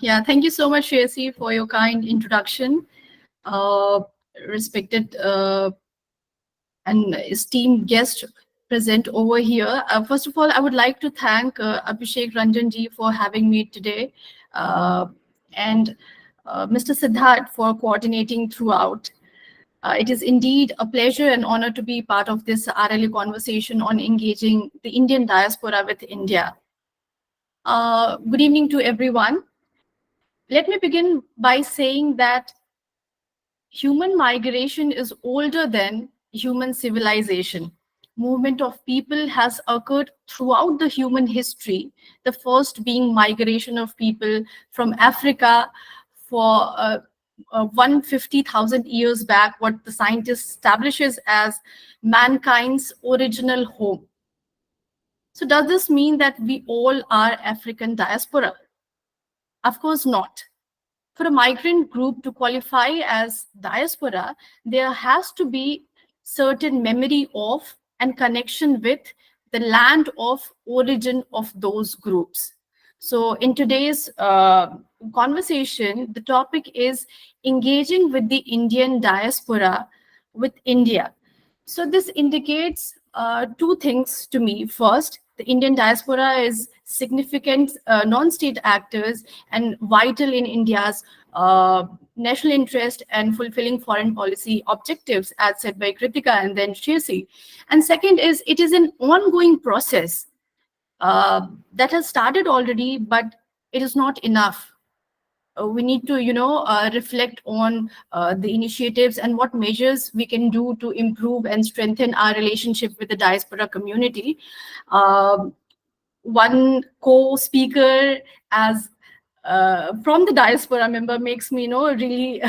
Yeah, thank you so much, Shreyasi, for your kind introduction. Uh, Respected and esteemed guest present over here. First of all, I would like to thank Abhishek Ranjanji for having me today, and Mr. Siddharth for coordinating throughout. It is indeed a pleasure and honor to be part of this RLA conversation on engaging the Indian diaspora with India. Good evening to everyone. Let me begin by saying that human migration is older than human civilization. Movement of people has occurred throughout the human history, the first being migration of people from Africa for 150,000 years back, what the scientist establishes as mankind's original home. So does this mean that we all are African diaspora? Of course not. For a migrant group to qualify as diaspora, there has to be certain memory of and connection with the land of origin of those groups. So in today's conversation, the topic is engaging with the Indian diaspora with India. So this indicates two things to me. First, the Indian diaspora is significant non-state actors and vital in India's national interest and fulfilling foreign policy objectives, as said by Kritika and then Shirsi. And second is it is an ongoing process that has started already, but it is not enough. We need to reflect on the initiatives and what measures we can do to improve and strengthen our relationship with the diaspora community. One co-speaker as from the diaspora member makes me really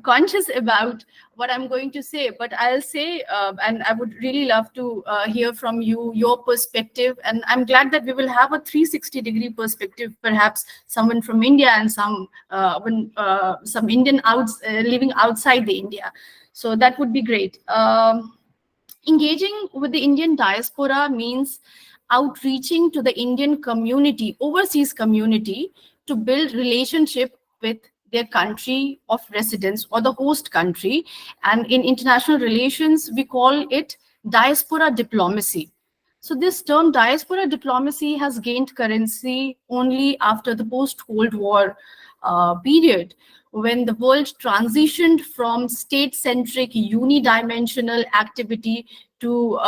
conscious about what I'm going to say, but I'll say and I would really love to hear from you your perspective, and I'm glad that we will have a 360-degree perspective, perhaps someone from India and some Indian living outside the India. So that would be great. Engaging with the Indian diaspora means outreaching to the Indian community, overseas community, to build relationship with their country of residence or the host country. And in international relations, we call it diaspora diplomacy. So this term diaspora diplomacy has gained currency only after the post-Cold War period, when the world transitioned from state-centric unidimensional activity to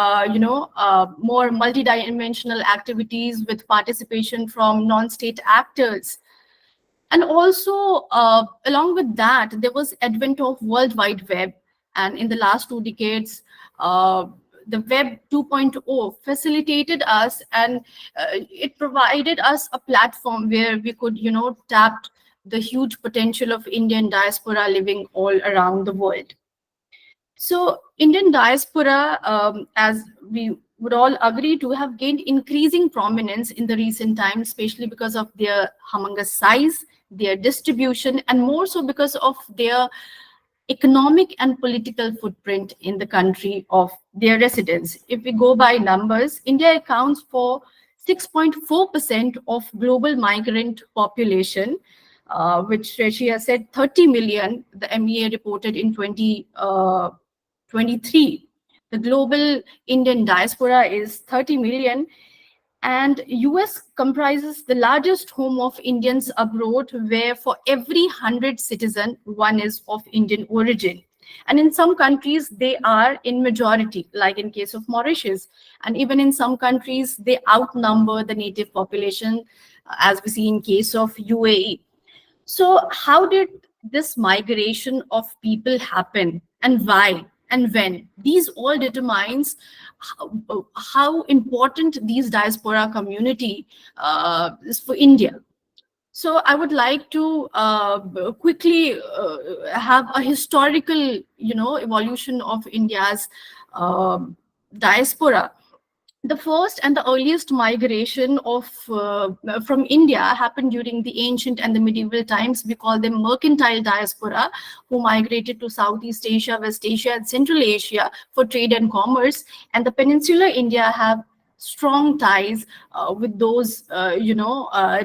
more multidimensional activities with participation from non-state actors. And also along with that, there was advent of World Wide Web, and in the last 2 decades the Web 2.0 facilitated us, and it provided us a platform where we could tap the huge potential of Indian diaspora living all around the world. So Indian diaspora, as we would all agree to, have gained increasing prominence in the recent times, especially because of their humongous size, their distribution, and more so because of their economic and political footprint in the country of their residence. If we go by numbers, India accounts for 6.4% of global migrant population, which she has said 30 million, the MEA reported in 2023. The global Indian diaspora is 30 million, and US comprises the largest home of Indians abroad, where for every 100 citizen, one is of Indian origin. And in some countries, they are in majority, like in case of Mauritius. And even in some countries, they outnumber the native population, as we see in case of UAE. So how did this migration of people happen, and why and when? These all determines how important these diaspora community is for India. So I would like to quickly have a historical, evolution of India's diaspora. The first and the earliest migration of from India happened during the ancient and the medieval times. We call them mercantile diaspora, who migrated to Southeast Asia, West Asia, and Central Asia for trade and commerce. And the peninsular India have strong ties with those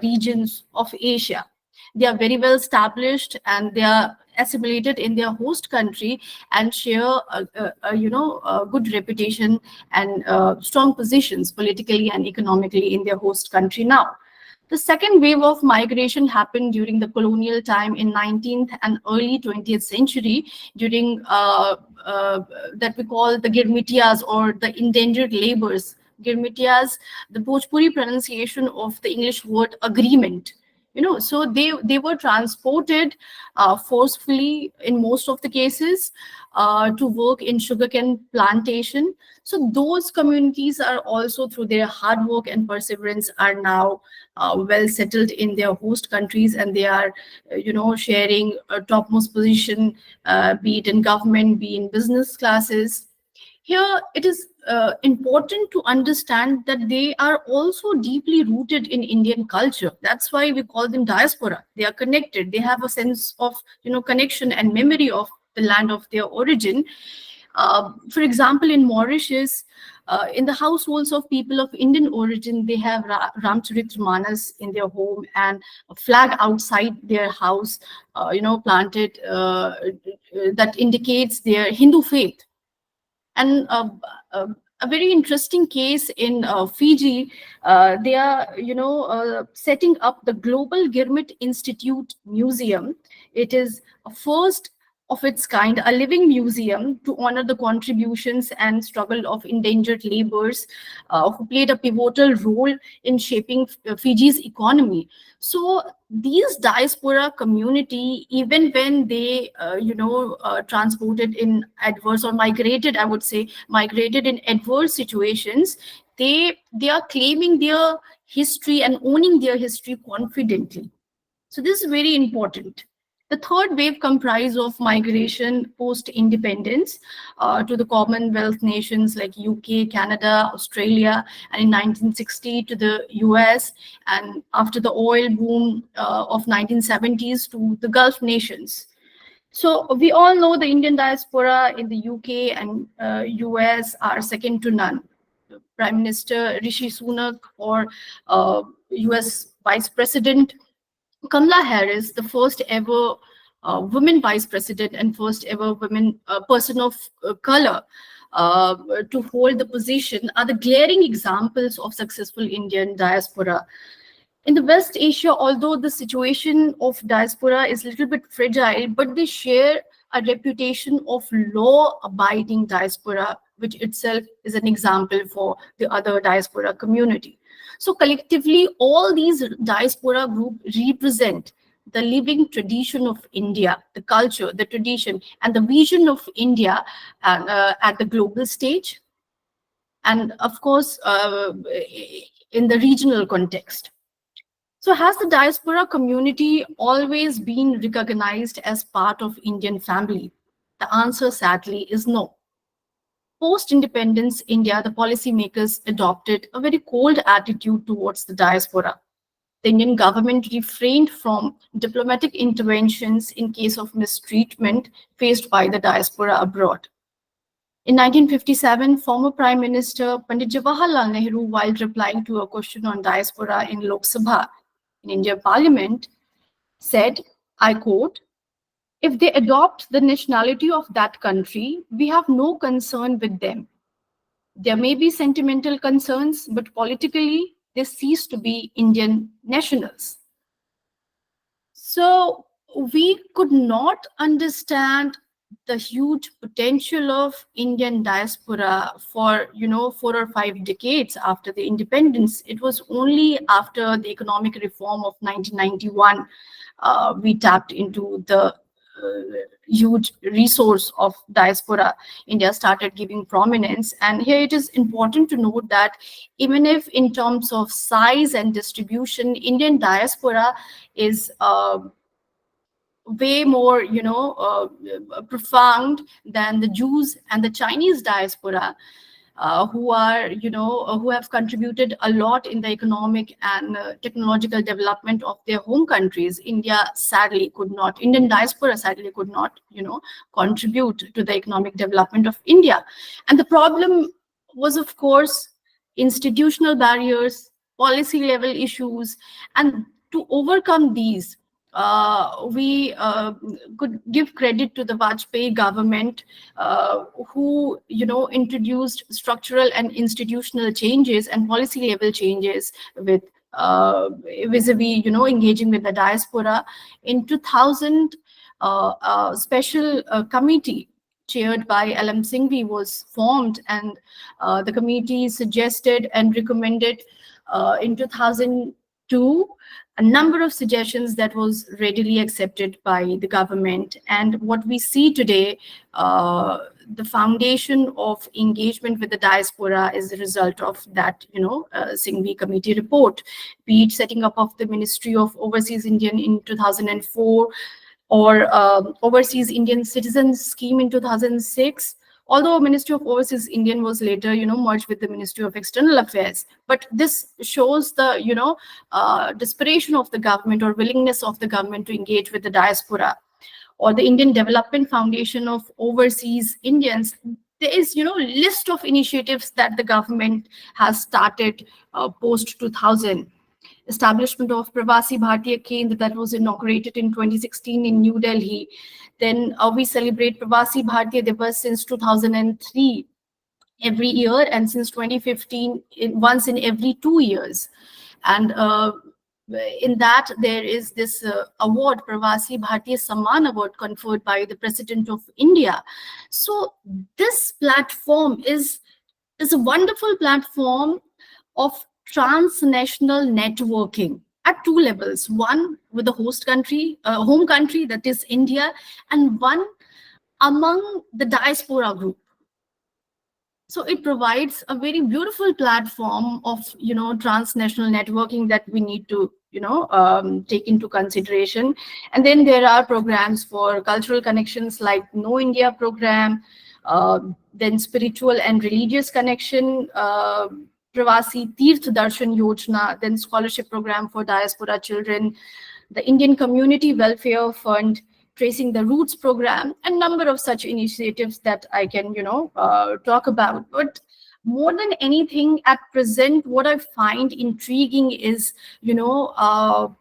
regions of Asia. They are very well established and they are assimilated in their host country and share a good reputation and strong positions politically and economically in their host country now. The second wave of migration happened during the colonial time in 19th and early 20th century during uh, that we call the Girmitias or the endangered laborers. Girmitias, the Bhojpuri pronunciation of the English word agreement. So they were transported forcefully in most of the cases to work in sugarcane plantation. So those communities are also, through their hard work and perseverance, are now well settled in their host countries, and they are sharing a topmost position, be it in government, be in business classes. Here it is important to understand that they are also deeply rooted in Indian culture. That's why we call them diaspora. They are connected, they have a sense of connection and memory of the land of their origin. For example, in Mauritius, in the households of people of Indian origin, they have Ramcharitramanas in their home and a flag outside their house, planted that indicates their Hindu faith. And a very interesting case in Fiji, they are, setting up the Global Girmit Institute Museum. It is a first of its kind, a living museum to honor the contributions and struggle of endangered laborers who played a pivotal role in shaping Fiji's economy. So these diaspora community, even when they transported in adverse, or migrated, I would say migrated in adverse situations, they are claiming their history and owning their history confidently. So this is very important. The third wave comprised of migration post-independence to the Commonwealth nations like UK, Canada, Australia, and in 1960 to the US, and after the oil boom of 1970s to the Gulf nations. So we all know the Indian diaspora in the UK and US are second to none. Prime Minister Rishi Sunak or US Vice President Kamala Harris, the first ever women vice president and first ever women person of color to hold the position, are the glaring examples of successful Indian diaspora. In the West Asia, although the situation of diaspora is a little bit fragile, but they share a reputation of law-abiding diaspora, which itself is an example for the other diaspora community. So collectively, all these diaspora groups represent the living tradition of India, the culture, the tradition, and the vision of India at the global stage, and of course, in the regional context. So has the diaspora community always been recognized as part of Indian family? The answer, sadly, is no. Post-independence India, the policymakers adopted a very cold attitude towards the diaspora. The Indian government refrained from diplomatic interventions in case of mistreatment faced by the diaspora abroad. In 1957, former Prime Minister Pandit Jawaharlal Nehru, while replying to a question on diaspora in Lok Sabha, in Indian Parliament, said, I quote, "If they adopt the nationality of that country, we have no concern with them. There may be sentimental concerns, but politically, they cease to be Indian nationals." So we could not understand the huge potential of Indian diaspora for 4 or 5 decades after the independence. It was only after the economic reform of 1991 we tapped into the huge resource of diaspora. India started giving prominence, and here it is important to note that even if in terms of size and distribution, Indian diaspora is way more profound than the Jews and the Chinese diaspora, who are who have contributed a lot in the economic and technological development of their home countries. Indian diaspora sadly could not contribute to the economic development of India. And the problem was, of course, institutional barriers, policy level issues, and to overcome these, we could give credit to the Vajpayee government, who, introduced structural and institutional changes and policy level changes with vis-a-vis, engaging with the diaspora. In 2000, a special committee chaired by LM Singhvi was formed, and the committee suggested and recommended in 2002 a number of suggestions that was readily accepted by the government. And what we see today, the foundation of engagement with the diaspora is the result of that, Singhvi committee report, be it setting up of the Ministry of Overseas Indian in 2004, or Overseas Indian Citizens Scheme in 2006. Although Ministry of Overseas Indian was later, merged with the Ministry of External Affairs, but this shows the, desperation of the government or willingness of the government to engage with the diaspora. Or the Indian Development Foundation of Overseas Indians. There is, list of initiatives that the government has started post 2000. Establishment of Pravasi Bharatiya Kendra that was inaugurated in 2016 in New Delhi. Then we celebrate Pravasi Bharatiya Divas since 2003 every year, and since 2015 once in every 2 years. And in that there is this award, Pravasi Bharatiya Samman Award, conferred by the President of India. So this platform is a wonderful platform of transnational networking at two levels: one with the host country, home country, that is India, and one among the diaspora group. So it provides a very beautiful platform of, transnational networking that we need to, take into consideration. And then there are programs for cultural connections like Know India program, then spiritual and religious connection, Pravasi Tirth Darshan Yojana, then scholarship program for diaspora children, the Indian Community Welfare Fund, Tracing the Roots program, and number of such initiatives that I can, talk about. But more than anything, at present, what I find intriguing is, Prime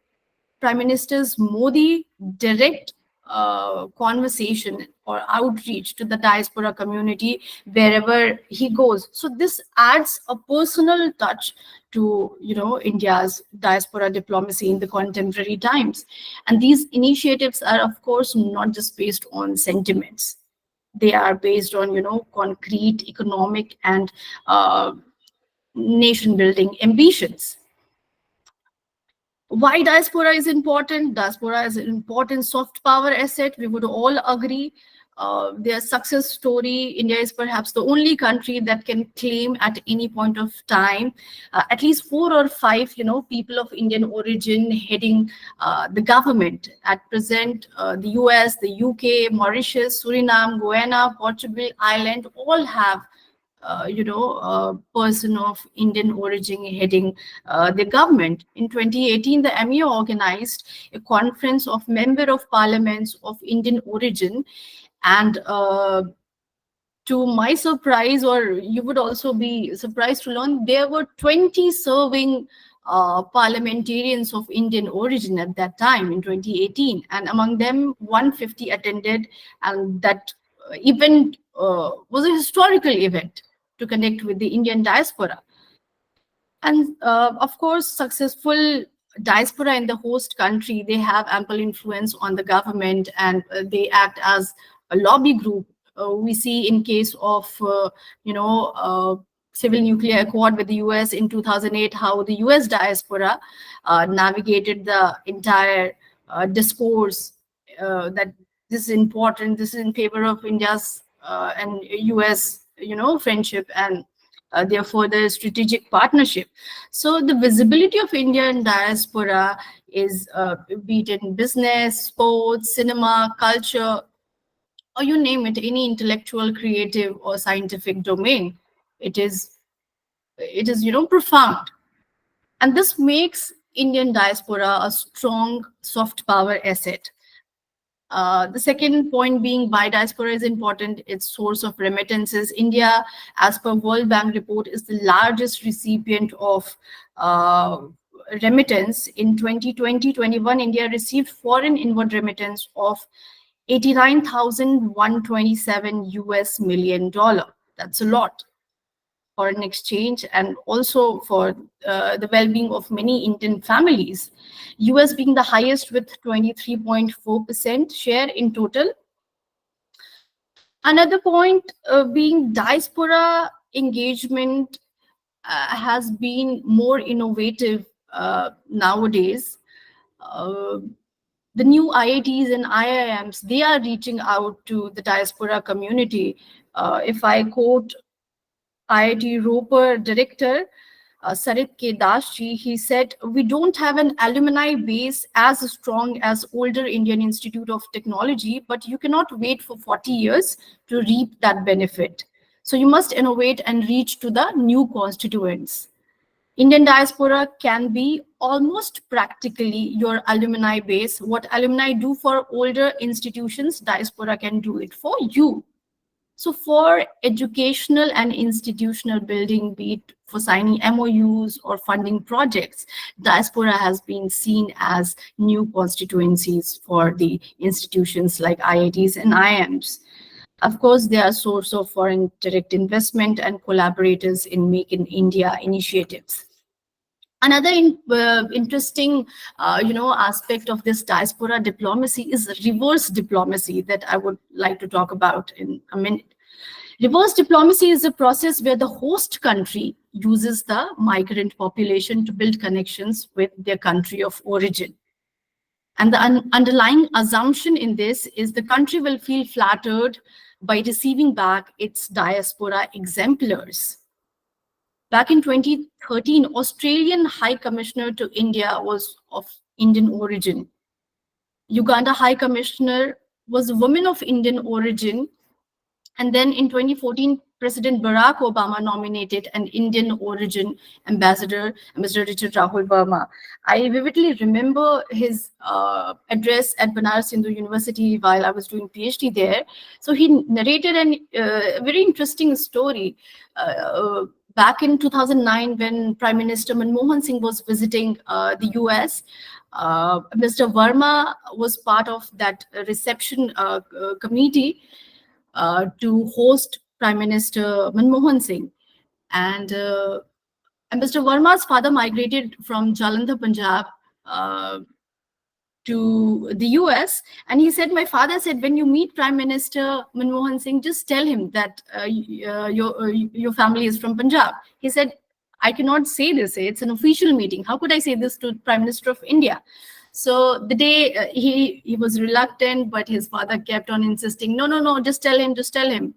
Minister's Modi direct conversation or outreach to the diaspora community wherever he goes. So this adds a personal touch to, India's diaspora diplomacy in the contemporary times. And these initiatives are, of course, not just based on sentiments. They are based on, concrete economic and nation building ambitions. Why diaspora is important? Diaspora is an important soft power asset. We would all agree. Their success story, India is perhaps the only country that can claim at any point of time at least 4 or 5, people of Indian origin heading the government. At present, the US, the UK, Mauritius, Suriname, Guyana, Portugal, Ireland all have a person of Indian origin heading the government. In 2018, the MEO organized a conference of member of parliaments of Indian origin, and to my surprise, or you would also be surprised to learn, there were 20 serving parliamentarians of Indian origin at that time in 2018, and among them 150 attended, and that event was a historical event to connect with the Indian diaspora. And of course, successful diaspora in the host country, they have ample influence on the government, and they act as a lobby group. We see in case of, civil nuclear accord with the US in 2008, how the US diaspora navigated the entire discourse that this is important, this is in favor of India's and US, friendship, and therefore the strategic partnership. So the visibility of India in diaspora is be it in business, sports, cinema, culture, or you name it, any intellectual, creative, or scientific domain. It is profound. And this makes Indian diaspora a strong soft power asset. The second point being why diaspora is important, its source of remittances. India, as per World Bank report, is the largest recipient of remittance in 2020-21, India received foreign inward remittance of 89,127 US million dollar. That's a lot. Foreign exchange and also for the well-being of many Indian families. US being the highest with 23.4% share in total. Another point being diaspora engagement has been more innovative nowadays. Uh, the new IITs and IIMs, they are reaching out to the diaspora community. If I quote IIT Roper director Sarit K. Dasji, he said, "We don't have an alumni base as strong as older Indian Institute of Technology, but you cannot wait for 40 years to reap that benefit. So you must innovate and reach to the new constituents. Indian diaspora can be almost practically your alumni base. What alumni do for older institutions, diaspora can do it for you." So for educational and institutional building, be it for signing MOUs or funding projects, diaspora has been seen as new constituencies for the institutions like IITs and IIMs. Of course, they are a source of foreign direct investment and collaborators in Make in India initiatives. Another interesting, aspect of this diaspora diplomacy is reverse diplomacy that I would like to talk about in a minute. Reverse diplomacy is a process where the host country uses the migrant population to build connections with their country of origin. And the underlying assumption in this is the country will feel flattered by receiving back its diaspora exemplars. Back in 2013, Australian High Commissioner to India was of Indian origin. Uganda High Commissioner was a woman of Indian origin. And then in 2014, President Barack Obama nominated an Indian origin ambassador, Ambassador Richard Rahul Verma. I vividly remember his address at Banaras Hindu University while I was doing PhD there. So he narrated a very interesting story. Back in 2009, when Prime Minister Manmohan Singh was visiting the US, Mr. Verma was part of that reception committee to host Prime Minister Manmohan Singh. And Mr. Verma's father migrated from Jalandhar, Punjab to the US. And he said, my father said, when you meet Prime Minister Manmohan Singh, just tell him that your family is from Punjab. He said, I cannot say this. It's an official meeting. How could I say this to Prime Minister of India? So the day he was reluctant, but his father kept on insisting, no, just tell him.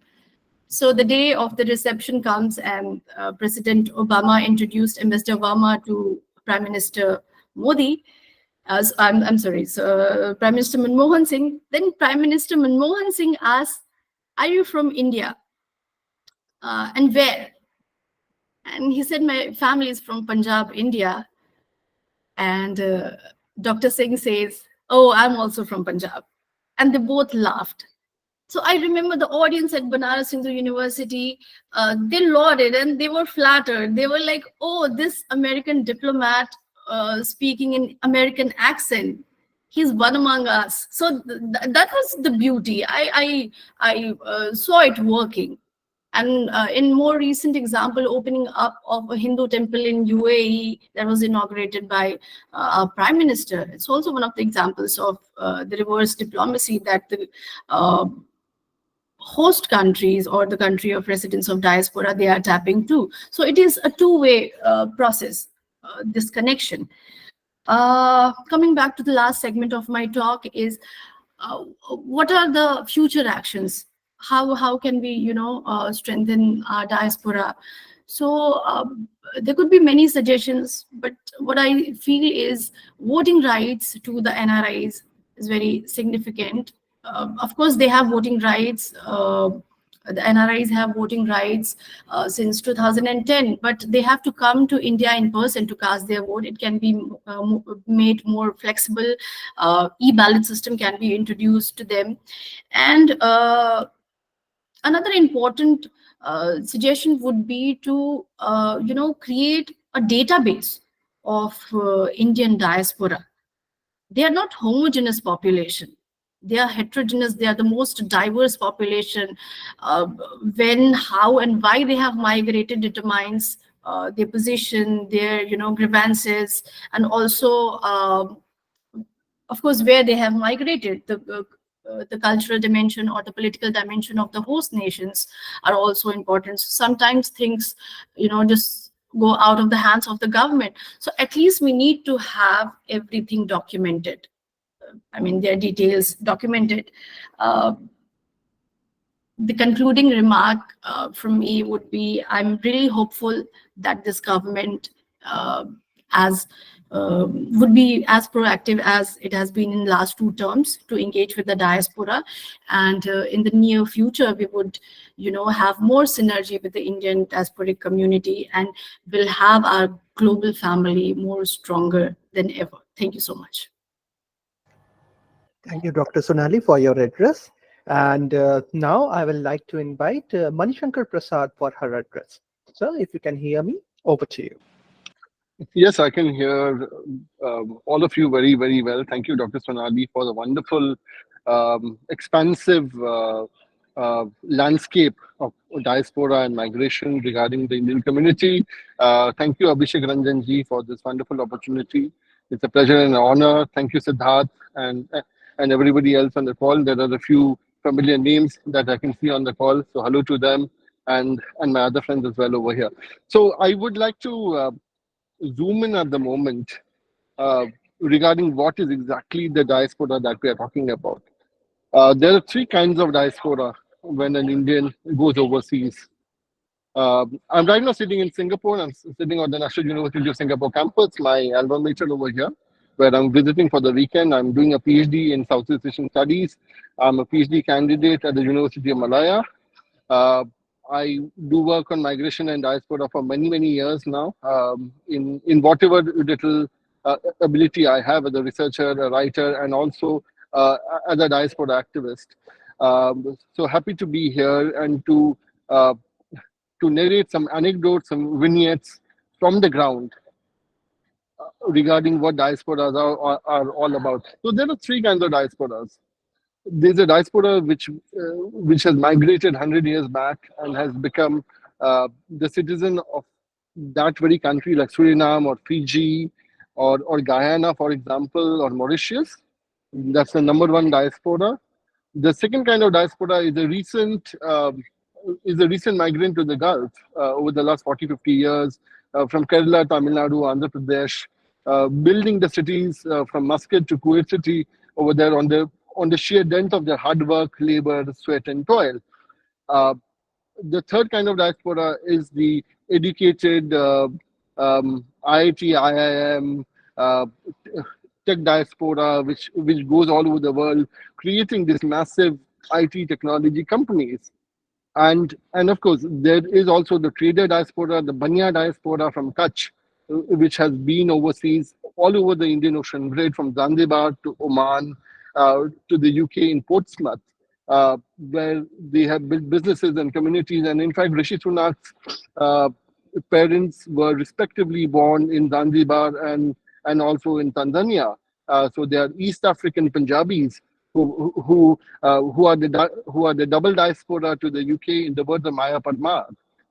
So the day of the reception comes and President Obama introduced Ambassador Verma to Prime Minister Modi. I'm sorry, so Prime Minister Manmohan Singh. Then Prime Minister Manmohan Singh asked, are you from India? And where? And he said, my family is from Punjab, India. And Dr. Singh says, oh, I'm also from Punjab. And they both laughed. So I remember the audience at Banaras Hindu University, they lauded and they were flattered. They were like, oh, this American diplomat speaking in American accent, he's one among us. So that was the beauty. I saw it working. And in more recent example, opening up of a Hindu temple in UAE that was inaugurated by our Prime Minister. It's also one of the examples of the reverse diplomacy that the host countries or the country of residence of diaspora, they are tapping to. So it is a two-way process, this connection. Coming back to the last segment of my talk is, what are the future actions? How can we, strengthen our diaspora? So there could be many suggestions, but what I feel is voting rights to the NRIs is very significant. Of course, they have voting rights. The NRIs have voting rights since 2010, but they have to come to India in person to cast their vote. It can be made more flexible. E-ballot system can be introduced to them. And another important suggestion would be to, create a database of Indian diaspora, they are not homogeneous population. They are heterogeneous. They are the most diverse population. uh, when, how, and why they have migrated determines their position, their grievances, and also of course where they have migrated. The cultural dimension or the political dimension of the host nations are also important. So sometimes things just go out of the hands of the government. So at least we need to have everything documented. I mean, their details documented. Uh, the concluding remark from me would be, I'm really hopeful that this government as would be as proactive as it has been in the last 2 terms to engage with the diaspora, and in the near future we would have more synergy with the Indian diasporic community, and will have our global family more stronger than ever. Thank you so much. Thank you, Dr. Sonali, for your address. And now I will like to invite Manishankar Prasad for her address. So if you can hear me, over to you. Yes, I can hear all of you very, very well. Thank you, Dr. Sonali, for the wonderful, expansive landscape of diaspora and migration regarding the Indian community. Thank you, Abhishek Ranjanji, for this wonderful opportunity. It's a pleasure and an honor. Thank you, Siddharth, and everybody else on the call. There are a few familiar names that I can see on the call, so hello to them, and my other friends as well over here. So I would like to zoom in at the moment regarding what is exactly the diaspora that we are talking about. There are three kinds of diaspora when an Indian goes overseas. I'm right now sitting in Singapore. I'm sitting on the National University of Singapore campus, my alma mater over here, where I'm visiting for the weekend. I'm doing a PhD in Southeast Asian Studies. I'm a PhD candidate at the University of Malaya. Uh, I do work on migration and diaspora for many, many years now. In whatever little ability I have as a researcher, a writer, and also as a diaspora activist. So happy to be here and uh, to narrate some anecdotes, some vignettes from the ground regarding what diasporas are all about. So there are three kinds of diasporas. There's a diaspora which has migrated 100 years back and has become the citizen of that very country, like Suriname or Fiji or Guyana, for example, or Mauritius. That's the number one diaspora. The second kind of diaspora is a recent migrant to the Gulf over the last 40, 50 years from Kerala, Tamil Nadu, Andhra Pradesh, building the cities from Muscat to Kuwait City over there on the sheer dent of their hard work, labor, sweat, and toil. Uh, the third kind of diaspora is the educated IIT, IIM, uh, tech diaspora, which goes all over the world, creating these massive IT technology companies. And of course, there is also the trader diaspora, the Banya diaspora from Kutch, which has been overseas, all over the Indian Ocean, right from Zanzibar to Oman to the UK in Portsmouth, where they have built businesses and communities. And in fact, Rishi Sunak's uh, parents were respectively born in Zanzibar and also in Tanzania. So they are East African Punjabis who are the double diaspora to the UK, in the words of Maya Padmar,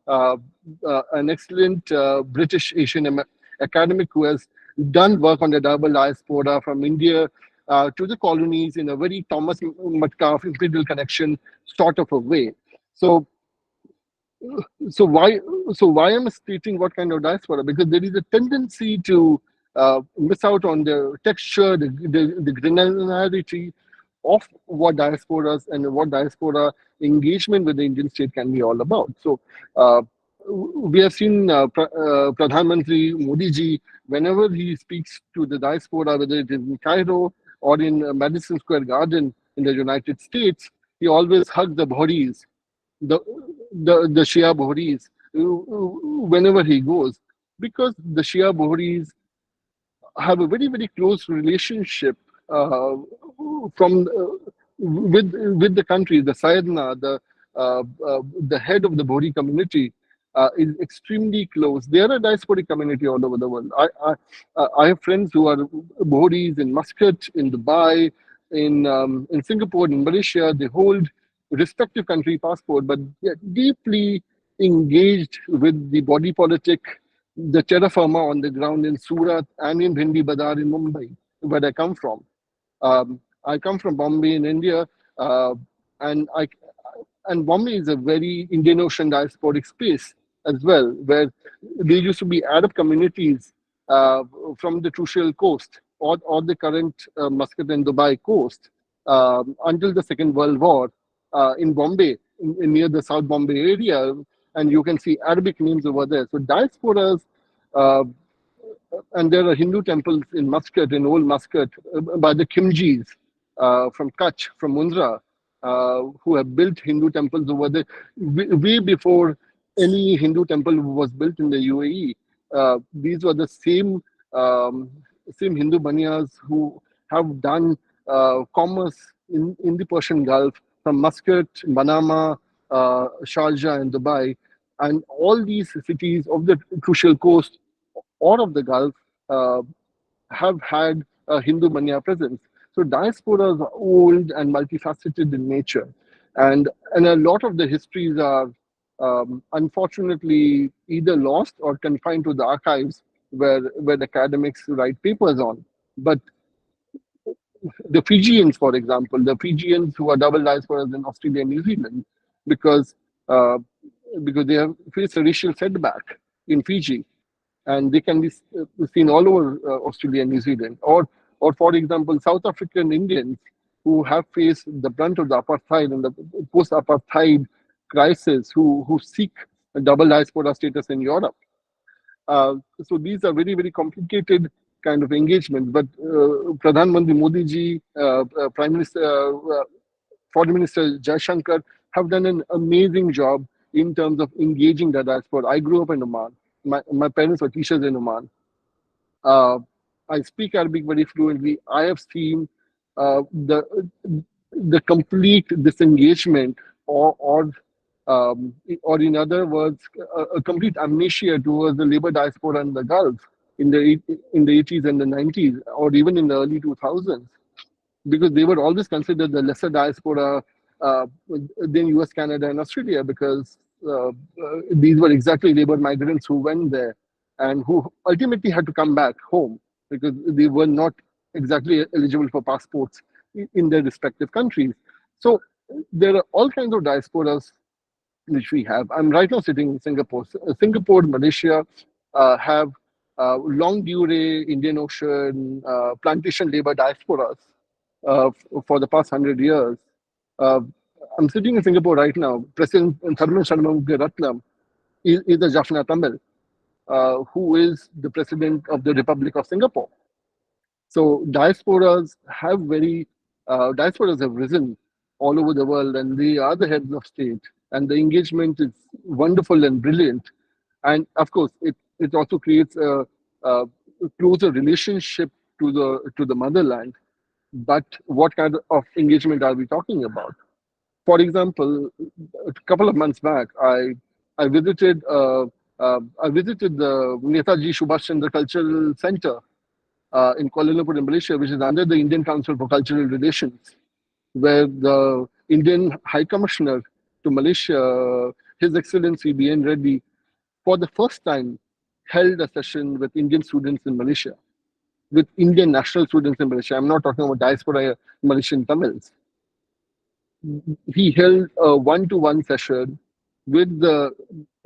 an excellent British Asian academic who has done work on the double diaspora from India to the colonies in a very Thomas Metcalfe imperial connection sort of a way. So so why am I stating what kind of diaspora? Because there is a tendency to miss out on the texture, the granularity of what diasporas and what diaspora engagement with the Indian state can be all about. So we have seen Pradhan Mantri Modi ji, whenever he speaks to the diaspora, whether it is in Cairo or in Madison Square Garden in the United States, he always hugs the bodies, the the Shia Bohris, whenever he goes, because the Shia Bohris have a very, very close relationship from with the country, the Sayedna, the head of the Bohri community. is extremely close. They are a diasporic community all over the world. I have friends who are Bohris in Muscat, in Dubai, in Singapore, in Malaysia. They hold respective country passport, but they're deeply engaged with the body politic, the terra firma on the ground in Surat and in Bhindi Badar in Mumbai, where I come from. I come from Bombay in India, uh, and I and Bombay is a very Indian Ocean diasporic space as well, where there used to be Arab communities from the Trucial coast or the current Muscat and Dubai coast until the Second World War in Bombay, near the South Bombay area, and you can see Arabic names over there. So diasporas uh, and there are Hindu temples in Muscat, in Old Muscat, by the Khimjis from Kutch, from Mundra, who have built Hindu temples over there way before any Hindu temple was built in the UAE. These were the same Hindu banyas who have done commerce in the Persian Gulf from Muscat, Manama, Sharjah, and Dubai, and all these cities of the crucial coast or of the Gulf uh, have had a Hindu manya presence. So diasporas are old and multifaceted in nature, and a lot of the histories are unfortunately either lost or confined to the archives where the academics write papers on. But the Fijians, for example, the Fijians who are double diasporas in Australia and New Zealand, because uh, because they have faced a racial setback in Fiji, and they can be seen all over Australia and New Zealand. Or for example, South African Indians who have faced the brunt of the apartheid and the post-apartheid crisis, who seek a double diaspora status in Europe. So these are very, very complicated kind of engagements. But Pradhan Mantri Modi ji, Prime Minister, Foreign Minister Jaishankar have done an amazing job in terms of engaging the diaspora. I grew up in Oman. My parents were teachers in Oman. Uh, I speak Arabic very fluently. I have seen uh, the the complete disengagement or in other words, a complete amnesia towards the labor diaspora in the Gulf in the 80s and the 90s, or even in the early 2000s, because they were always considered the lesser diaspora than US, Canada, and Australia, because these were exactly labor migrants who went there and who ultimately had to come back home because they were not exactly eligible for passports in their respective countries. So there are all kinds of diasporas which we have. I'm right now sitting in Singapore. Singapore, Malaysia have long durée Indian Ocean plantation labor diasporas for the past 100 years. Uh, I'm sitting in Singapore right now. President Tharman Shanmugaratnam is a Jaffna Tamil, who is the president of the Republic of Singapore. So diasporas have risen all over the world, and they are the heads of state, and the engagement is wonderful and brilliant. And of course, it also creates a closer relationship to the motherland. But what kind of engagement are we talking about? For example, a couple of months back, I visited the Netaji Subhash Chandra Cultural Center in Kuala Lumpur in Malaysia, which is under the Indian Council for Cultural Relations, where the Indian High Commissioner to Malaysia, His Excellency B.N. Reddy, for the first time held a session with Indian students in Malaysia, with Indian national students in Malaysia. I'm not talking about diaspora Malaysian Tamils. He held a one-to-one session with the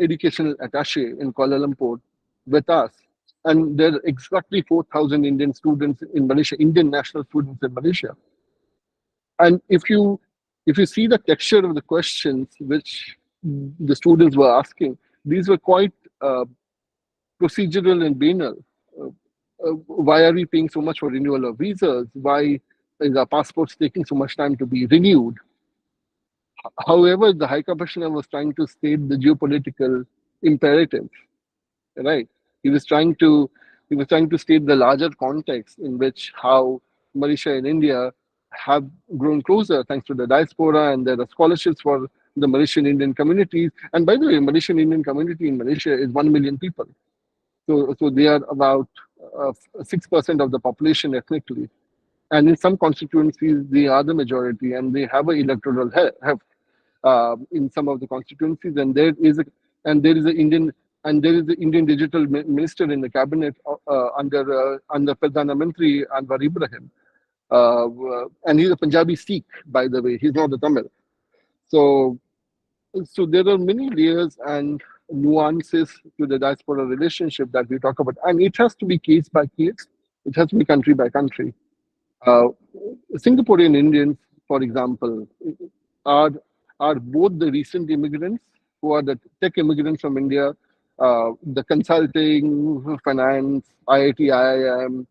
educational attaché in Kuala Lumpur with us. And there are exactly 4,000 Indian students in Malaysia, Indian national students in Malaysia. And if you see the texture of the questions which the students were asking, these were quite procedural and banal. Why are we paying so much for renewal of visas? Why is our passports taking so much time to be renewed? However, the High Commissioner was trying to state the geopolitical imperative, right? He was trying to state the larger context in which how Malaysia and India have grown closer thanks to the diaspora, and there are scholarships for the Malaysian Indian communities. And by the way, Malaysian Indian community in Malaysia is 1 million people. So they are about 6% of the population ethnically. And in some constituencies, they are the majority, and they have an electoral heft in some of the constituencies. And there is a Indian and there is the Indian digital minister in the cabinet under Perdana Menteri Anwar Ibrahim. And he's a Punjabi Sikh, by the way. He's not a Tamil. So, so there are many layers and nuances to the diaspora relationship that we talk about, and it has to be case by case. It has to be country by country. Uh, Singaporean Indians, for example, are are both the recent immigrants who are the tech immigrants from India, the consulting, finance, IIT, IIM,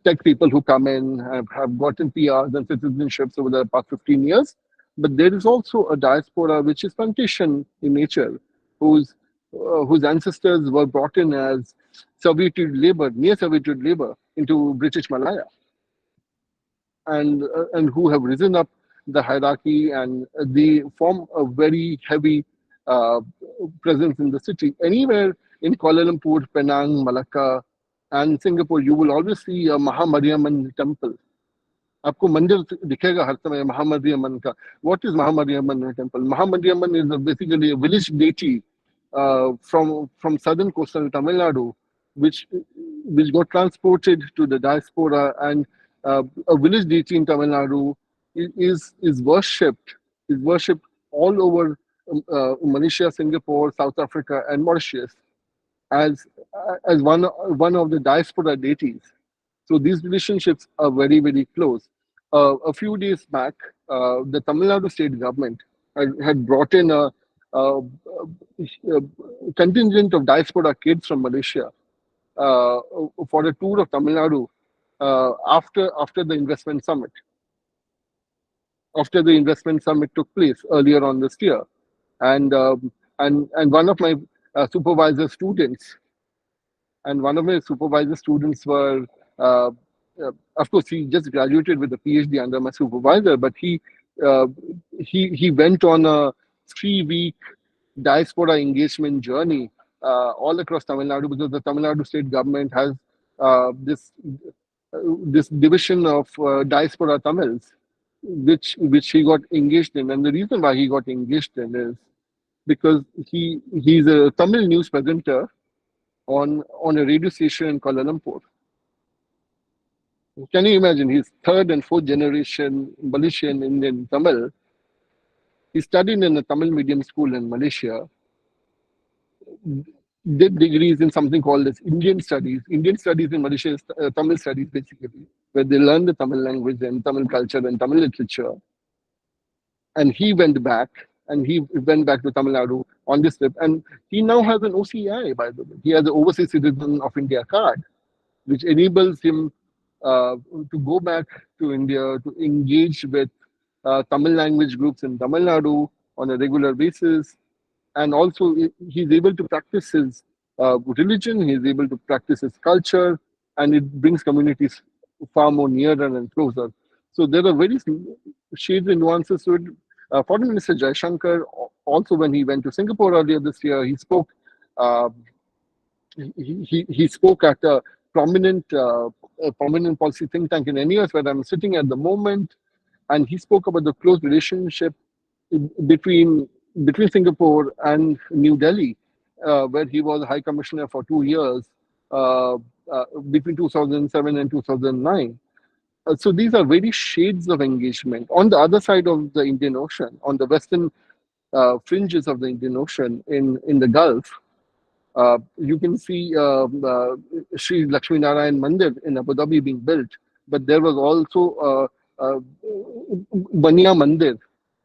tech people who come in have gotten PRs and citizenships over the past 15 years. But there is also a diaspora which is plantation in nature, whose ancestors were brought in as servitude labor, near servitude labor into British Malaya, and who have risen up the hierarchy, and they form a very heavy uh, presence in the city. Anywhere in Kuala Lumpur, Penang, Malacca, and Singapore, you will always see a Mahamariamman temple. आपको मंदिर दिखेगा हर समय महामरियम्मन का. What is Mahamariamman temple? Mahamariamman is basically a village deity from southern coastal Tamil Nadu, which got transported to the diaspora, and a village deity in Tamil Nadu is worshipped all over Malaysia, Singapore, South Africa, and Mauritius as one of the diaspora deities. So these relationships are very, very close. A few days back, the Tamil Nadu state government had brought in a contingent of diaspora kids from Malaysia for a tour of Tamil Nadu after the investment summit. After the investment summit took place earlier on this year, and one of my supervisor students were, uh, of course, he just graduated with a PhD under my supervisor, but uh, he went on a 3-week diaspora engagement journey all across Tamil Nadu, because the Tamil Nadu state government has this division of diaspora Tamils, which he got engaged in. And the reason why he got engaged in is because he's a Tamil news presenter on a radio station in Kuala Lumpur. Can you imagine? He's third and fourth generation Malaysian Indian Tamil. He studied in a Tamil medium school in Malaysia, did degrees in something called as Indian Studies. Indian Studies in Malaysia is Tamil Studies, basically, where they learn the Tamil language and Tamil culture and Tamil literature. And he went back to Tamil Nadu on this trip. And he now has an OCI, by the way. He has an Overseas Citizen of India card, which enables him to go back to India, to engage with Tamil language groups in Tamil Nadu on a regular basis. And also, he's able to practice his religion, he's able to practice his culture, and it brings communities far more nearer and closer. So there are very shades and nuances to it. Foreign Minister Jaishankar, also when he went to Singapore earlier this year, he spoke. He spoke at a prominent policy think tank in NUS, where I'm sitting at the moment, and he spoke about the close relationship between Singapore and New Delhi, where he was High Commissioner for 2 years between 2007 and 2009. So these are very shades of engagement. On the other side of the Indian Ocean, on the western fringes of the Indian Ocean in the Gulf, you can see Sri Lakshmi Narayan Mandir in Abu Dhabi being built, but there was also Bania Mandir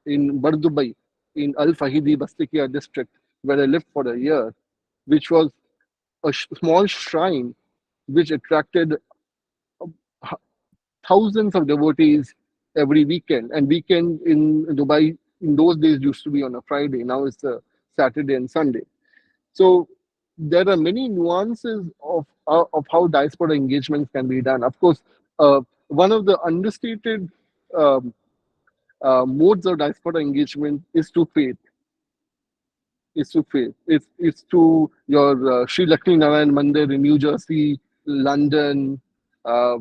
in Bardubai in Al Fahidi Bastikia district, where I lived for a year, which was a small shrine which attracted thousands of devotees every weekend. And weekend in Dubai in those days used to be on a Friday. Now it's a Saturday and Sunday. So there are many nuances of how diaspora engagements can be done. Of course, one of the understated um, modes of diaspora engagement is to faith. Is to faith. It's to your Sri Lakshmi Narayan Mandir in New Jersey, London, uh,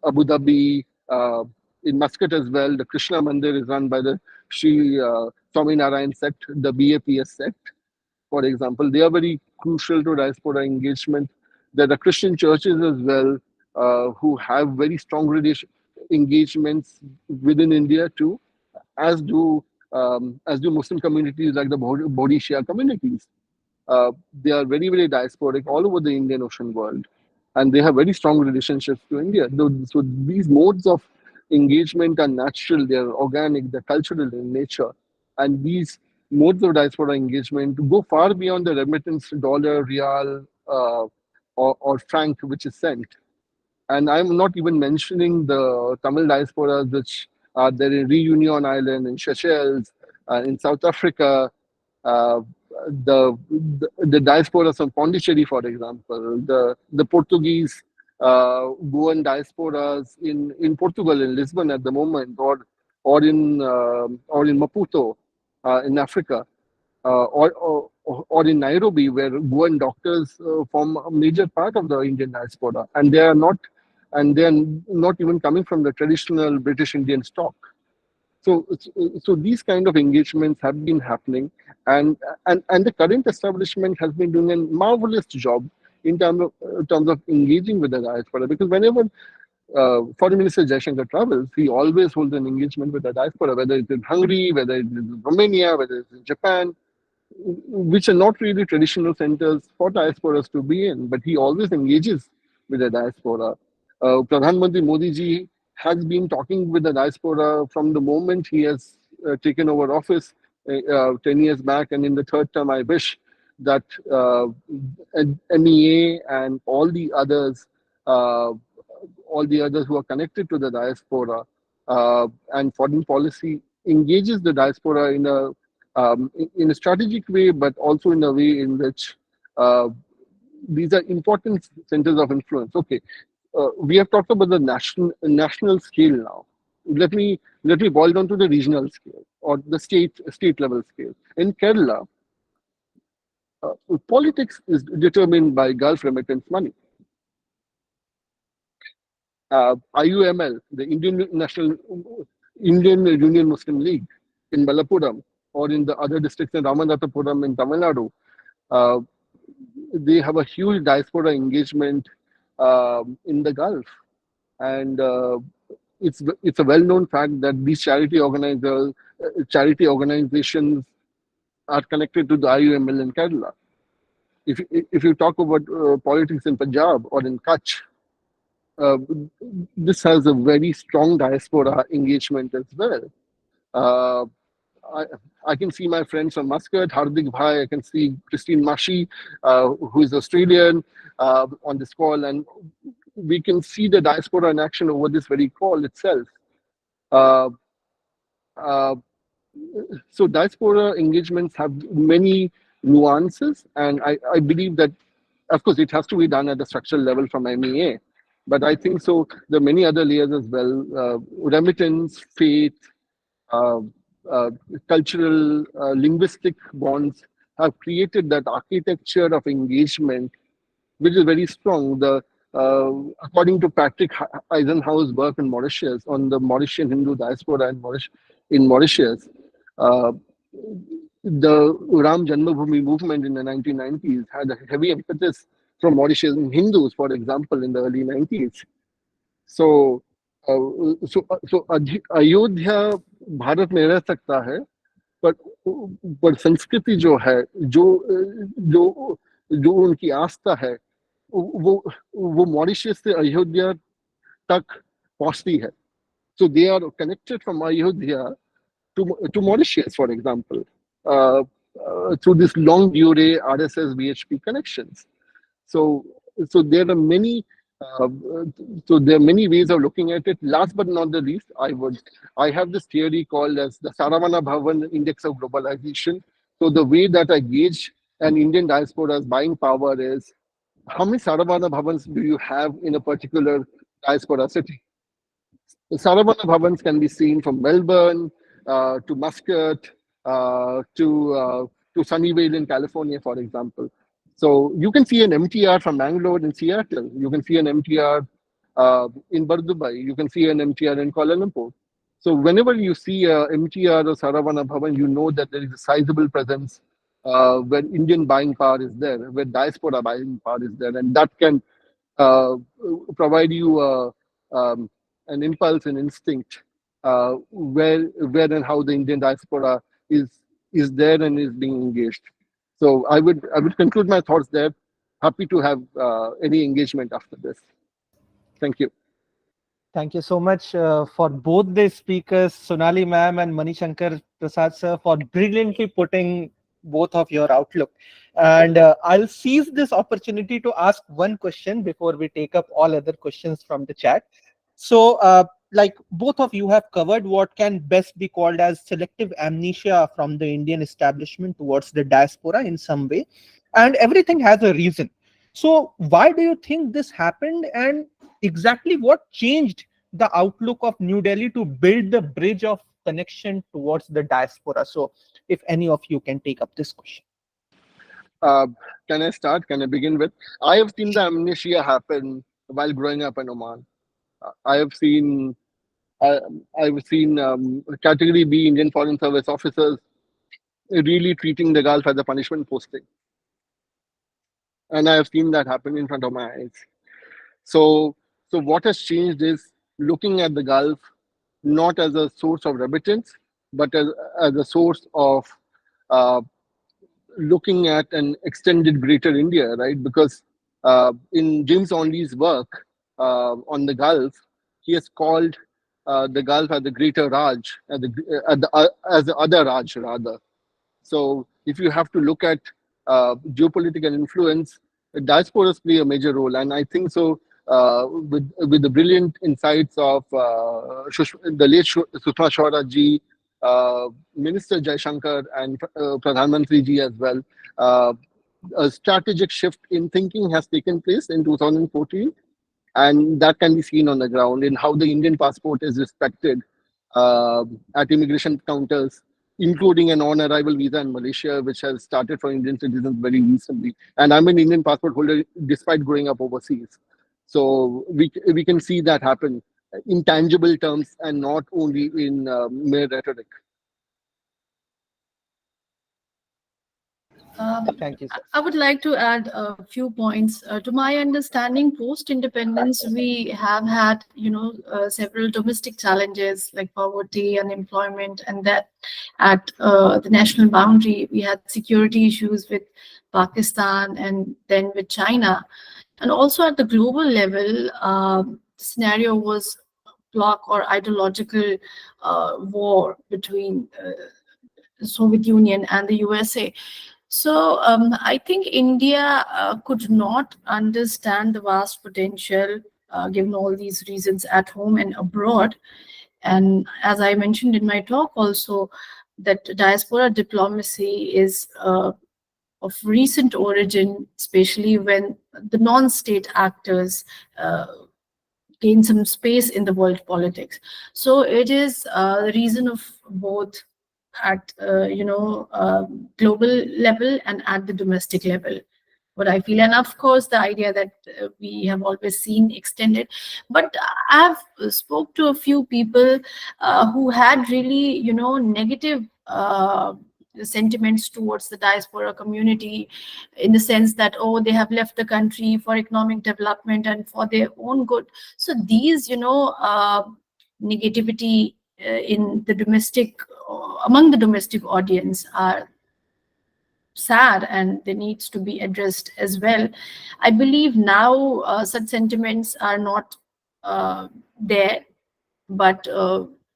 Abu Dhabi, in Muscat as well. The Krishna Mandir is run by the Sri Swami Narayan sect, the BAPS sect, for example. They are very crucial to diaspora engagement. There are Christian churches as well who have very strong engagements within India too, as do Muslim communities like the Bodhi Shia communities. They are very, very diasporic all over the Indian Ocean world, and they have very strong relationships to India. So these modes of engagement are natural, they are organic, they're cultural in nature, and these modes of diaspora engagement go far beyond the remittance dollar, real, or franc which is sent. And I'm not even mentioning the Tamil diasporas which are there in Reunion Island, in Seychelles, in South Africa, uh, the diasporas from Pondicherry, for example, the Portuguese Goan diasporas in Portugal, in Lisbon at the moment, or in Maputo, in Africa, or in Nairobi, where Goan doctors form a major part of the Indian diaspora, and they are not even coming from the traditional British Indian stock. So these kind of engagements have been happening, and the current establishment has been doing a marvelous job in terms of engaging with the diaspora. Because whenever Foreign Minister Jaishankar travels, he always holds an engagement with the diaspora, whether it's in Hungary, whether it's in Romania, whether it's in Japan, which are not really traditional centers for diasporas to be in, but he always engages with the diaspora. Pradhan Mantri Modi ji has been talking with the diaspora from the moment he has taken over office 10 years back, and in the third term, I wish that MEA and uh, all the others who are connected to the diaspora and foreign policy engages the diaspora in a strategic way, but also in a way in which uh, these are important centers of influence. Okay, we have talked about the national scale now. Let me boil down to the regional scale or the state level scale. In Kerala, politics is determined by Gulf remittance money. IUML, the Indian Union Muslim League in Malappuram, or in the other districts in Ramanathapuram in Tamil Nadu, uh, they have a huge diaspora engagement in the Gulf, and it's a well-known fact that these charity organizations are connected to the IUML in Kerala. If you talk about politics in Punjab or in Kutch, uh, this has a very strong diaspora engagement as well. Uh, I, I can see my friends from Muscat, Hardik Bhai, I can see Christine Mashi, who is Australian, on this call, and we can see the diaspora in action over this very call itself. Uh, uh, so diaspora engagements have many nuances, and I believe that, of course, it has to be done at the structural level from MEA. But I think so. There are many other layers as well: remittance, faith, uh, uh, cultural, linguistic bonds have created that architecture of engagement, which is very strong. According to Patrick Eisenhower's work in Mauritius on the Mauritian Hindu diaspora in Mauritius, uh, the Ram Janmabhoomi movement in the 1990s had a heavy emphasis from Mauritian Hindus, for example, in the early 90s. So, Ayodhya Bharat में रह सकता है, पर संस्कृति जो है, जो जो उनकी आस्था है, वो मॉरिशस से अयोध्या तक पहुंचती है. So they are connected from Ayodhya to Mauritius, for example, through this long durée RSS BHP connections. So there are many. Uh, so there are many ways of looking at it. Last but not the least, I have this theory called as the Saravana Bhavan Index of Globalization. So the way that I gauge an Indian diaspora's buying power is how many Saravana Bhavans do you have in a particular diaspora city? The Saravana Bhavans can be seen from Melbourne, to Muscat, to Sunnyvale in California, for example. So you can see an MTR from Bangalore in Seattle. You can see an MTR in Bardubai. You can see an MTR in Kuala Lumpur. So whenever you see a MTR or Saravana Bhavan, you know that there is a sizable presence where Indian buying power is there, where diaspora buying power is there, and that can uh, provide you an impulse and instinct where and how the Indian diaspora is is there and is being engaged. So I would conclude my thoughts there. Happy to have any engagement after this. Thank you. Thank you so much for both the speakers, Sonali ma'am and Manishankar Prasad sir, for brilliantly putting both of your outlook. And I'll seize this opportunity to ask one question before we take up all other questions from the chat. So, like both of you have covered what can best be called as selective amnesia from the Indian establishment towards the diaspora in some way, and everything has a reason. So, why do you think this happened, and exactly what changed the outlook of New Delhi to build the bridge of connection towards the diaspora? So, if any of you can take up this question. Uh, can I start? Can I begin with? I have seen the amnesia happen while growing up in Oman. I have seen I, I've seen Category B Indian Foreign Service officers really treating the Gulf as a punishment posting, and I have seen that happen in front of my eyes. So, so what has changed is looking at the Gulf not as a source of remittance, but as a source of uh, looking at an extended greater India, right? Because in James Onley's work on the Gulf, he has called the Gulf as the greater Raj, as the other Raj, rather. So if you have to look at geopolitical influence, diasporas play a major role, and I think so. With the brilliant insights of the late Sushma Swaraj ji, Minister Jaishankar, and Pradhan Mantri ji as well, uh, a strategic shift in thinking has taken place in 2014, and that can be seen on the ground in how the Indian passport is respected uh, at immigration counters, including an on-arrival visa in Malaysia, which has started for Indian citizens very recently. And I'm an Indian passport holder despite growing up overseas. So we can see that happen in tangible terms and not only in mere rhetoric. Thank you, sir. I would like to add a few points. To my understanding, post-independence, we have had, several domestic challenges like poverty, unemployment, and that at the national boundary, we had security issues with Pakistan and then with China. And also at the global level, the scenario was bloc or ideological war between the Soviet Union and the USA. So I think India could not understand the vast potential, given all these reasons at home and abroad. And as I mentioned in my talk also, that diaspora diplomacy is of recent origin, especially when the non-state actors gain some space in the world politics. So it is the reason of both at global level and at the domestic level, what I feel. And of course the idea that we have always seen extended. But I've spoke to a few people who had really negative sentiments towards the diaspora community, in the sense that, oh, they have left the country for economic development and for their own good. So these negativity in the domestic among the domestic audience are sad, and they needs to be addressed as well. I believe now such sentiments are not there, but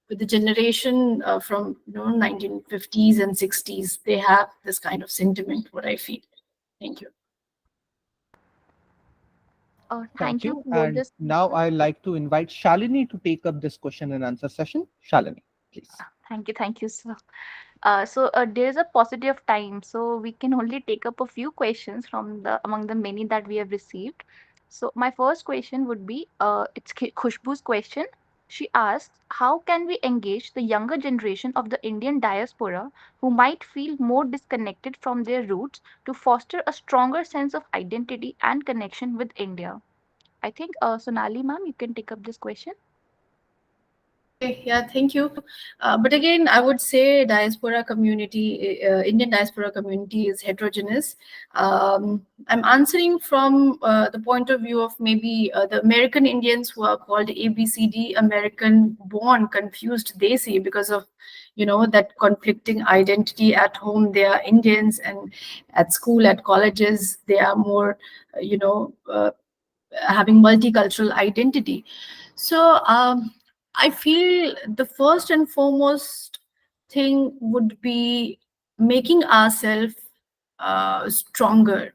with the generation from 1950s and 60s, they have this kind of sentiment, what I feel. Thank you. Thank Thank you you. for both And the now speakers. I'd like to invite Shalini to take up this question and answer session. Shalini, please. Thank you, sir. There is a paucity of time, so we can only take up a few questions from the among the many that we have received. So my first question would be, it's Khushbu's question. She asks, how can we engage the younger generation of the Indian diaspora who might feel more disconnected from their roots to foster a stronger sense of identity and connection with India? I think, Sonali ma'am, you can take up this question. Okay, yeah, thank you. But again, I would say diaspora community, Indian diaspora community is heterogeneous. I'm answering from the point of view of maybe the American Indians who are called ABCD, American born, confused Desi, because of, that conflicting identity. At home, they are Indians, and at school, at colleges, they are more, having multicultural identity. So I feel the first and foremost thing would be making ourselves stronger.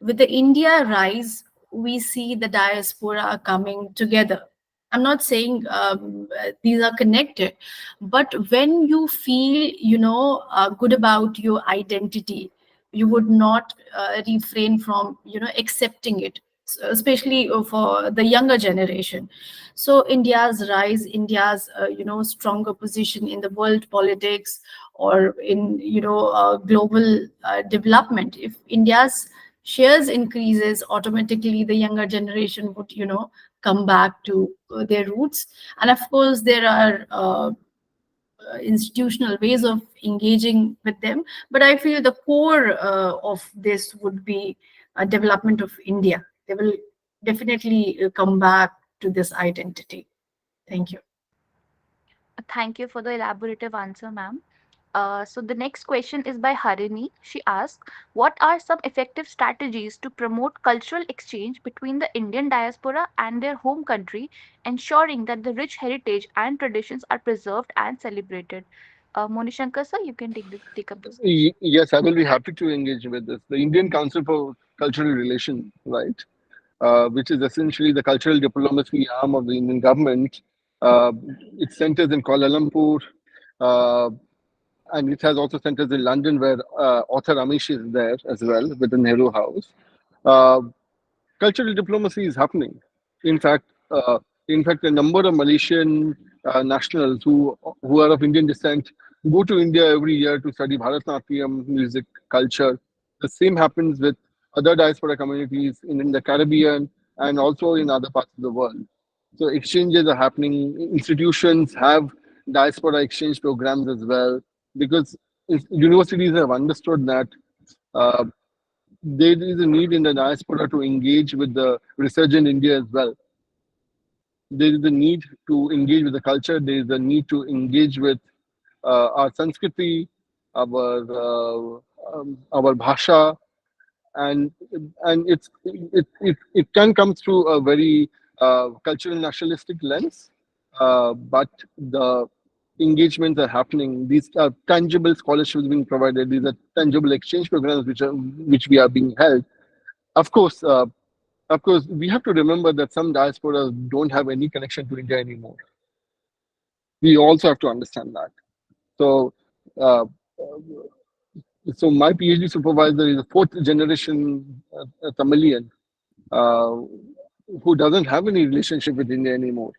With the India rise, we see the diaspora coming together. I'm not saying these are connected, but when you feel, good about your identity, you would not refrain from, accepting it, especially for the younger generation. So India's rise, India's, stronger position in the world politics or in, global development. If India's shares increases, automatically the younger generation would, come back to their roots. And of course there are institutional ways of engaging with them, but I feel the core of this would be a development of India. They will definitely come back to this identity. Thank you. Thank you for the elaborative answer, ma'am. So the next question is by Harini. She asks, what are some effective strategies to promote cultural exchange between the Indian diaspora and their home country, ensuring that the rich heritage and traditions are preserved and celebrated? Monishankar sir, you can take up this question. Yes, I will be happy to engage with this. The Indian Council for Cultural Relations, right, which is essentially the cultural diplomacy arm of the Indian government. Uh, it centers in Kuala Lumpur, uh, and it has also centers in London, where author Amish is there as well with the Nehru House. Uh, Cultural diplomacy is happening. In fact, uh, a number of Malaysian nationals who are of Indian descent go to India every year to study Bharatanatyam music culture. The same happens with other diaspora communities in the Caribbean and also in other parts of the world. So exchanges are happening. Institutions have diaspora exchange programs as well, because universities have understood that uh, there is a need in the diaspora to engage with the resurgent India as well. There is a need to engage with the culture. There is a need to engage with our Sanskriti, our bhasha, and it can come through a very cultural nationalistic lens, but the engagements are happening. These are tangible scholarships being provided. These are tangible exchange programs which we are being held. Of course, we have to remember that some diasporas don't have any connection to India anymore. We also have to understand that. So, uh, my PhD supervisor is a fourth generation Tamilian uh, who doesn't have any relationship with India anymore.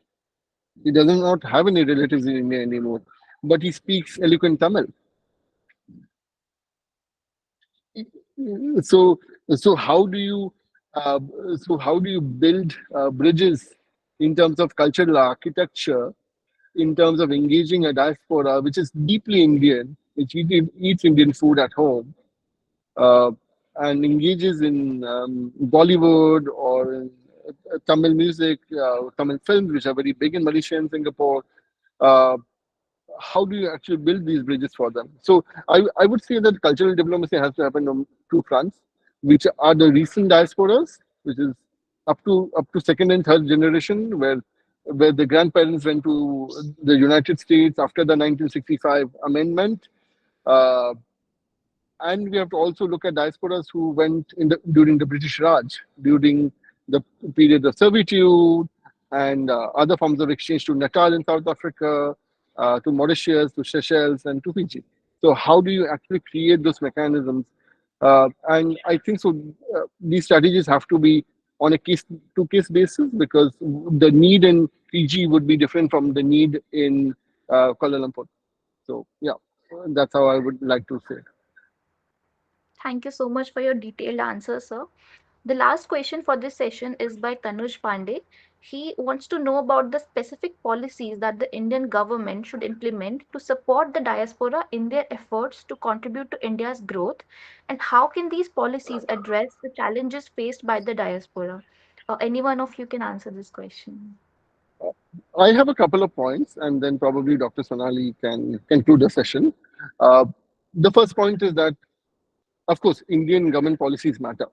He does not have any relatives in India anymore, but he speaks eloquent Tamil. So, so how do you uh, how do you build bridges in terms of cultural architecture, in terms of engaging a diaspora which is deeply Indian, which eats Indian food at home, uh, and engages in Bollywood or in Tamil music, Tamil films, which are very big in Malaysia and Singapore. Uh, how do you actually build these bridges for them? So I would say that cultural diplomacy has to happen on two fronts, which are the recent diasporas, which is up to second and third generation, where the grandparents went to the United States after the 1965 amendment. Uh, and we have to also look at diasporas who went during the British Raj, during the period of servitude and other forms of exchange to Natal in South Africa, to Mauritius, to Seychelles, and to Fiji. So, how do you actually create those mechanisms? And I think so. These strategies have to be on a case to case basis because the need in Fiji would be different from the need in Kuala Lumpur. So yeah, that's how I would like to say it. Thank you so much for your detailed answer, sir. The last question for this session is by Tanuj Pandey. He wants to know about the specific policies that the Indian government should implement to support the diaspora in their efforts to contribute to India's growth, and how can these policies address the challenges faced by the diaspora? Any one of you can answer this question. I have a couple of points, and then probably Dr. Sonali can conclude the session. Uh, the first point is that, of course, Indian government policies matter,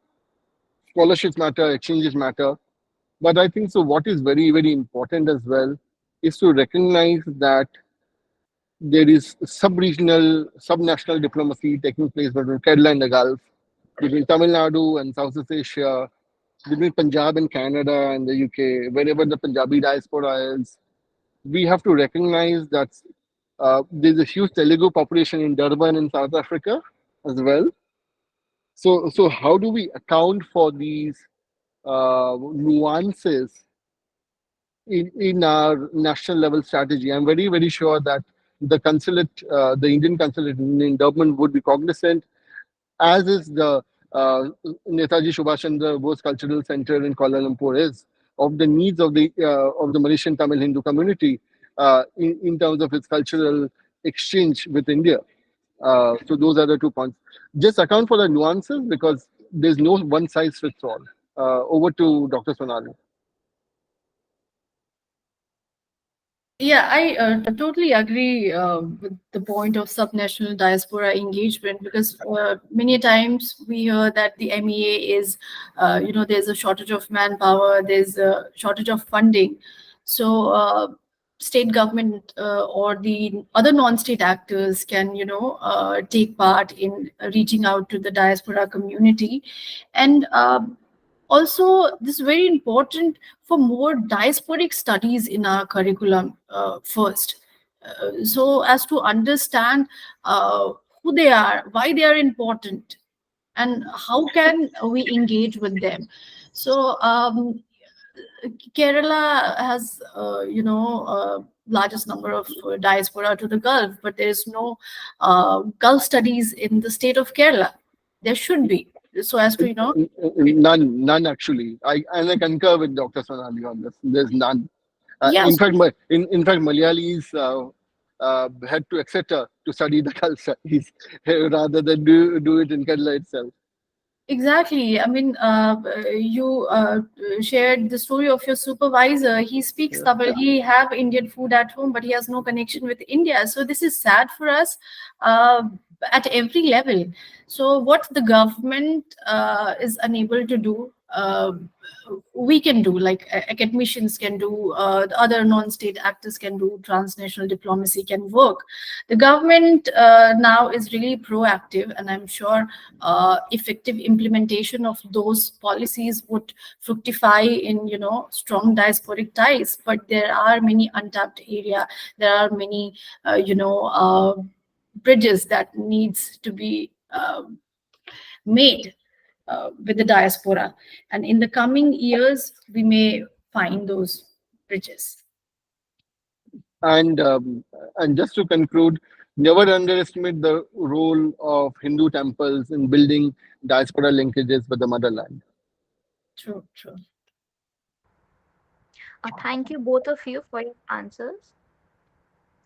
scholarships matter, exchanges matter, but I think so. What is very, very important as well is to recognize that there is sub-regional, sub-national diplomacy taking place between Kerala and the Gulf, between Tamil Nadu and Southeast Asia, between Punjab and Canada and the UK, wherever the Punjabi diaspora is. We have to recognize that there's a huge Telugu population in Durban in South Africa as well. So how do we account for these nuances in our national level strategy? I'm very, very sure that the Indian consulate in Durban would be cognizant, as is the Netaji Subhash Chandra Bose Cultural Center in Kuala Lumpur is, of the needs of the Malaysian Tamil Hindu community in terms of its cultural exchange with India. So those are the 2 points. Just account for the nuances because there's no one size fits all. Over to Dr. Sonali. Yeah, I totally agree with the point of subnational diaspora engagement because many times we hear that the MEA is, there's a shortage of manpower, there's a shortage of funding. So state government or the other non-state actors can, take part in reaching out to the diaspora community. And also, this is very important for more diasporic studies in our curriculum first, so as to understand who they are, why they are important, and how can we engage with them. So Kerala has, largest number of diaspora to the Gulf, but there is no Gulf studies in the state of Kerala. There should be, so as to, None actually. I concur with Dr. Sonali on this. There's none. In yes. fact, in fact, Malayalis had to Exeter to study the Gulf studies rather than do it in Kerala itself. Exactly. I mean, you shared the story of your supervisor. He speaks Tamil. He have Indian food at home, but he has no connection with India. So this is sad for us uh, at every level. So what the government is unable to do, we can do. Like academicians can do, the other non-state actors can do, transnational diplomacy can work. The government now is really proactive, and I'm sure effective implementation of those policies would fructify in, strong diasporic ties. But there are many untapped area. There are many bridges that needs to be made with the diaspora, and in the coming years we may find those bridges. And and just to conclude, never underestimate the role of Hindu temples in building diaspora linkages with the motherland. True, true. Thank you both of you for your answers.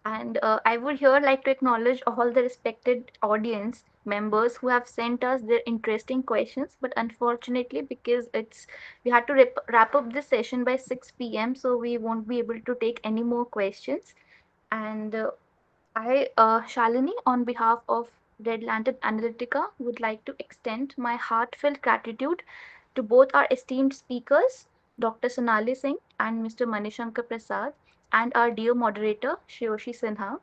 And I would here like to acknowledge all the respected audience members who have sent us their interesting questions. But unfortunately, because we had to wrap up this session by 6 p.m., so we won't be able to take any more questions. And Shalini, on behalf of Red Lantern Analytica, would like to extend my heartfelt gratitude to both our esteemed speakers, Dr. Sonali Singh and Mr. Manishankar Prasad, and our dear moderator, Shioshi Sinha.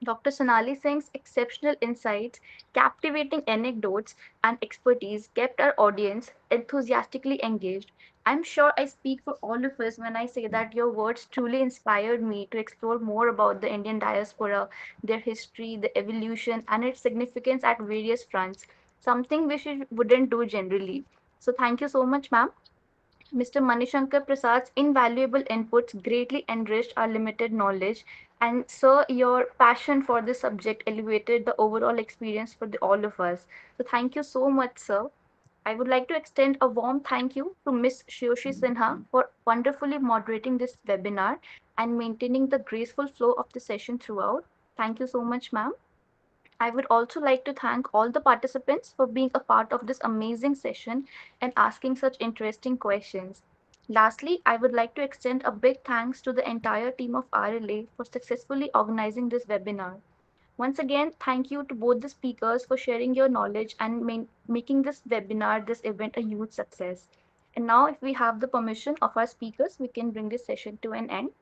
Dr. Sonali Singh's exceptional insights, captivating anecdotes, and expertise kept our audience enthusiastically engaged. I'm sure I speak for all of us when I say that your words truly inspired me to explore more about the Indian diaspora, their history, the evolution, and its significance at various fronts, something which we wouldn't do generally. So, thank you so much, ma'am. Mr. Manishankar Prasad's invaluable inputs greatly enriched our limited knowledge. And sir, your passion for this subject elevated the overall experience for all of us. So thank you so much, sir. I would like to extend a warm thank you to Ms. Shioshi Sinha for wonderfully moderating this webinar and maintaining the graceful flow of the session throughout. Thank you so much, ma'am. I would also like to thank all the participants for being a part of this amazing session and asking such interesting questions. Lastly, I would like to extend a big thanks to the entire team of RLA for successfully organizing this webinar. Once again, thank you to both the speakers for sharing your knowledge and making this webinar, this event, a huge success. And now, if we have the permission of our speakers, we can bring this session to an end.